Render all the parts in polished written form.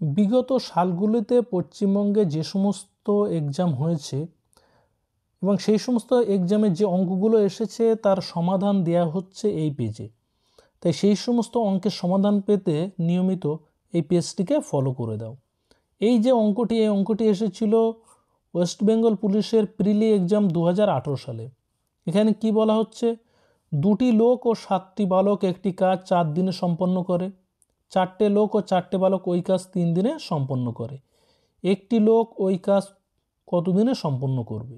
বিগত সালগুলিতে পশ্চিমবঙ্গে যে সমস্ত এক্সাম হয়েছে এবং সেই সমস্ত এক্সামে যে অঙ্কগুলো এসেছে তার সমাধান দেয়া হচ্ছে এই পেজে। তাই সেই সমস্ত অঙ্কের সমাধান পেতে নিয়মিত এই পেজটিকে ফলো করে দাও। এই যে অঙ্কটি, এই অঙ্কটি এসেছিল ওয়েস্ট বেঙ্গল পুলিশের প্রিলি এক্সাম 2018 সালে। এখানে কি বলা হচ্ছে, 2টি লোক ও 7টি বালক একটি কাজ 4 দিনে সম্পন্ন করে। 4টে লোক ও 4টে বালক ওই কাজ 3 দিনে সম্পন্ন করে। একটি লোক ওই কাজ কত দিনে সম্পন্ন করবে?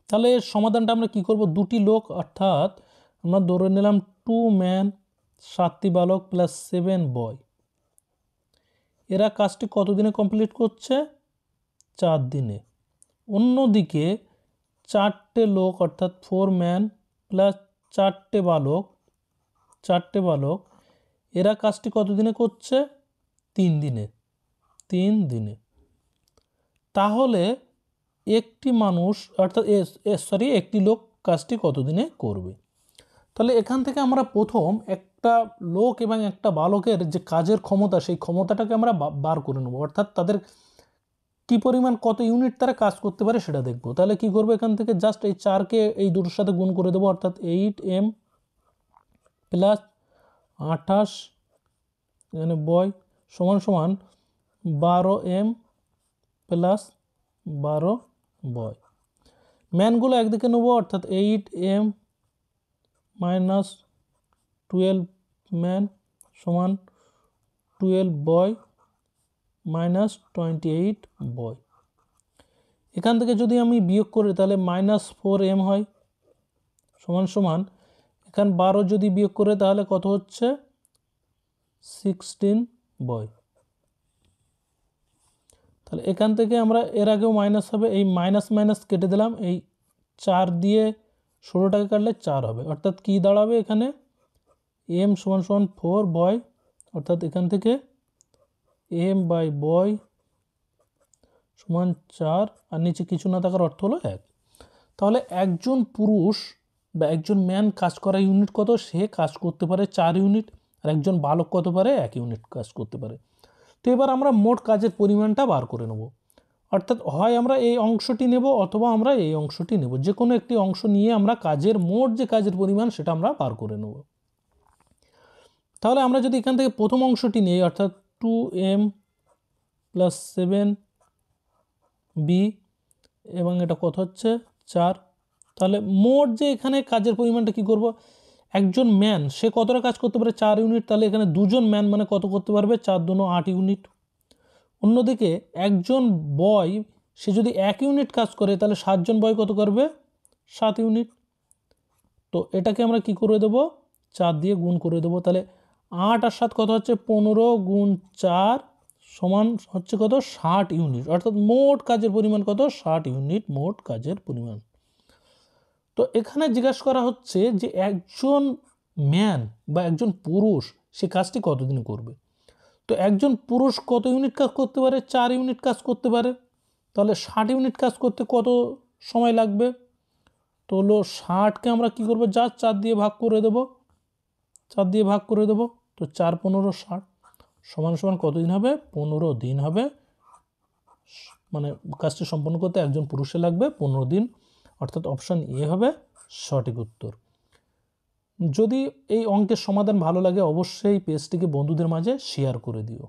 তাহলে এর সমাধানটা আমরা কি করব, 2টি লোক অর্থাৎ আমরা ধরে নিলাম 2 ম্যান 7টি বালক প্লাস 7 বয়, এরা কাজটি কত দিনে কমপ্লিট করছে? 4 দিনে। অন্যদিকে 4টে লোক অর্থাৎ 4 ম্যান প্লাস 4টে বালক এরা কাজটি কত দিনে করছে? 3 দিনে। 3 দিনে। তাহলে একটি মানুষ অর্থাৎ একটি লোক কাজটি কত দিনে করবে? তাহলে এখান থেকে আমরা প্রথম একটা লোক এবং একটা বালকের যে কাজের ক্ষমতা, সেই ক্ষমতাটাকে আমরা বার করে নেব, অর্থাৎ তাদের কি পরিমাণ কত ইউনিট তারা কাজ করতে পারে সেটা দেখব। তাহলে কি করব, এখান থেকে জাস্ট এই 4কে এই দুটোর সাথে গুণ করে দেবো, অর্থাৎ 8m প্লাস 28 এখানে বয় সমান সমান 12m প্লাস 12 বয়। ম্যানগুলো একদিকে নেব, অর্থাৎ 8m মাইনাস 12 ম্যান সমান 12 বয় মাইনাস 28 বয়। এখান থেকে যদি আমি বিয়োগ করি তাহলে -4m হয় সমান সমান এখান 12 যদি বিয়োগ করে তাহলে কত হচ্ছে? 16 বয়। তাহলে এখান থেকে আমরা এর আগেও মাইনাস হবে, এই মাইনাস মাইনাস কেটে দিলাম, এই 4 দিয়ে 16টাকে কাটলে 4 হবে, অর্থাৎ কি দাঁড়াবে এখানে m সমান সমান 4 বয়, অর্থাৎ এখান থেকে m বাই বয় সমান 4, আর নিচে কিছু না থাকার অর্থ হলো 1। তাহলে একজন পুরুষ বা একজন ম্যান কাজ করা ইউনিট কত? সে কাজ করতে পারে 4 ইউনিট, আর একজন বালক কত পারে? 1 ইউনিট কাজ করতে পারে। তো এবার আমরা মোট কাজের পরিমাণটা বার করে নেব, অর্থাৎ হয় আমরা এই অংশটি নেব অথবা আমরা এই অংশটি নেব, যে কোনো একটি অংশ নিয়ে আমরা কাজের মোট যে কাজের পরিমাণ সেটা আমরা বার করে নেব। তাহলে আমরা যদি এখান থেকে প্রথম অংশটি নিই, অর্থাৎ 2m প্লাস 7b এবং এটা কত হচ্ছে? 4। তাহলে মোট যে এখানে কাজের পরিমাণটা কি করব, একজন ম্যান সে কতটা কাজ করতে পারে? 4 ইউনিট। তাহলে এখানে দুজন ম্যান মানে কত করতে পারবে? 4 দুনো 8 ইউনিট। অন্যদিকে একজন বয় সে যদি 1 ইউনিট কাজ করে তাহলে 7 জন বয় কত করবে? 7 ইউনিট। তো এটাকে আমরা কি করে দেব? 4 দিয়ে গুণ করে দেব। তাহলে 8 আর 7 কত হচ্ছে? 15 গুণ 4 সমান হচ্ছে কত? 60 ইউনিট। অর্থাৎ মোট কাজের পরিমাণ কত? 60 ইউনিট মোট কাজের পরিমাণ। তো এখানে জিজ্ঞাসা করা হচ্ছে যে একজন ম্যান বা একজন পুরুষ সে কাজটি কতদিন করবে। তো একজন পুরুষ কত ইউনিট কাজ করতে পারে? 4 ইউনিট কাজ করতে পারে। তাহলে 60 ইউনিট কাজ করতে কত সময় লাগবে? তো হলো 60কে আমরা কি করব? জাস্ট 4 দিয়ে ভাগ করে দেব, 4 দিয়ে ভাগ করে দেব। তো 4 15 60 সমান সমান কতদিন হবে? 15 দিন হবে। মানে কাজটি সম্পন্ন করতে একজন পুরুষের লাগবে 15 দিন, অর্থাৎ অপশন এ হবে সঠিক উত্তর। যদি এই অঙ্কের সমাধান ভালো লাগে অবশ্যই পেজটিকে বন্ধুদের মাঝে শেয়ার করে দিও।